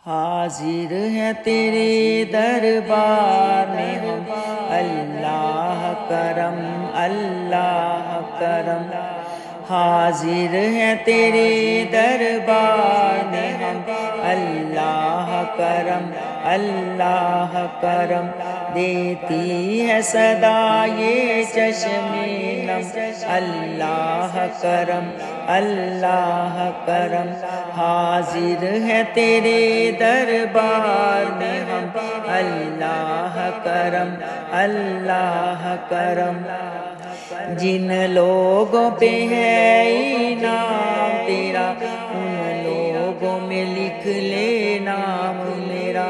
حاضر ہے تیرے دربار میں ہم، اللہ کرم اللہ کرم۔ حاضر ہے تیرے دربار میں ہم، اللہ کرم اللہ کرم۔ دیتی ہے صدا یہ چشم نم، اللہ کرم اللہ کرم۔ حاضر ہے تیرے دربار میں ہم، اللہ کرم اللہ کرم۔ جن لوگوں پہ ہے انعام تیرا، ان لوگوں میں لکھ لے نام میرا۔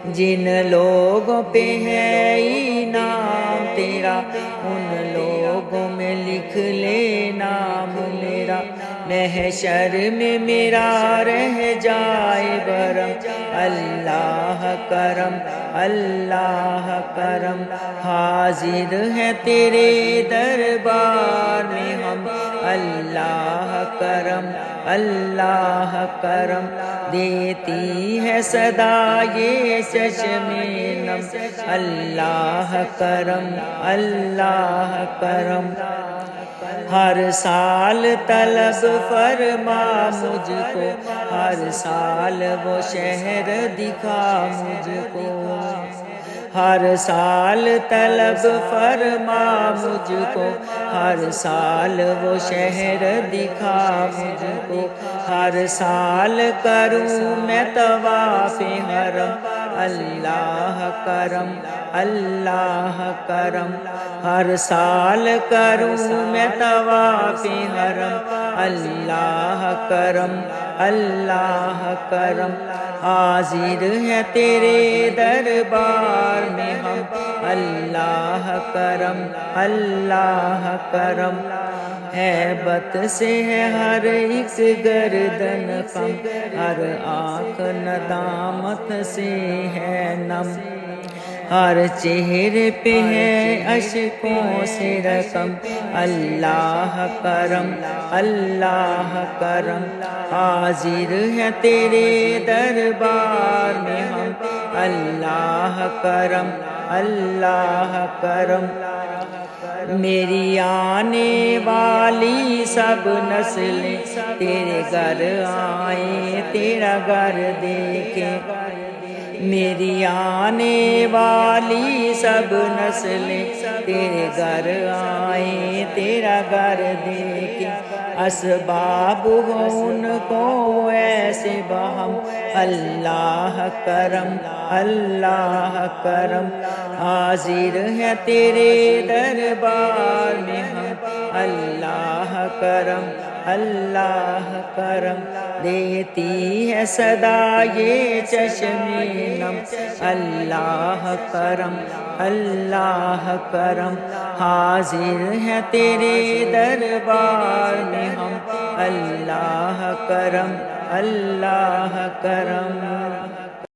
جن لوگوں پہ ہے انعام تیرا، ان لوگوں میں لکھ لے نام میرا۔ محشر میں میرا رہ جائے برم، اللہ کرم اللہ کرم۔ حاضر ہے تیرے دربار میں ہم، اللہ کرم اللہ کرم۔ دیتی ہے صدا یہ چشم نم، اللہ کرم اللہ کرم۔ ہر سال طلب فرما مجھ کو، ہر سال وہ شہر دکھا مجھ کو۔ ہر سال طلب فرما مجھ کو، ہر سال وہ شہر دکھا مجھ کو۔ ہر سال کروں میں طواف حرم، اللہ کرم اللہ کرم۔ ہر سال کروں میں طواف حرم، اللہ کرم اللہ کرم۔ حاضر ہے تیرے دربار میں ہم، اللہ کرم اللہ کرم۔ ہیبت سے ہے ہر ایک گردن خم، ہر آنکھ ندامت سے ہے نم۔ ہر چہرے پہ ہے اشکوں سے رقم، اللہ کرم اللہ کرم۔ حاضر ہے تیرے دربار میں ہم، اللہ کرم اللہ کرم۔ میری آنے والی سب نسلیں تیرے گھر آئیں، تیرا گھر دیکھیں۔ میری آنے والی سب نسلیں تیرے گھر آئیں، تیرا گھر دیکھیں۔ اسباب ہو ان کو ایسے بہم، اللہ کرم اللہ کرم۔ حاضر ہے تیرے دربار میں ہم، اللہ کرم اللہ کرم۔ دیتی ہے صدا یہ چشم نم، اللہ کرم اللہ کرم۔ حاضر ہے تیرے دربار میں ہم، اللہ کرم اللہ کرم۔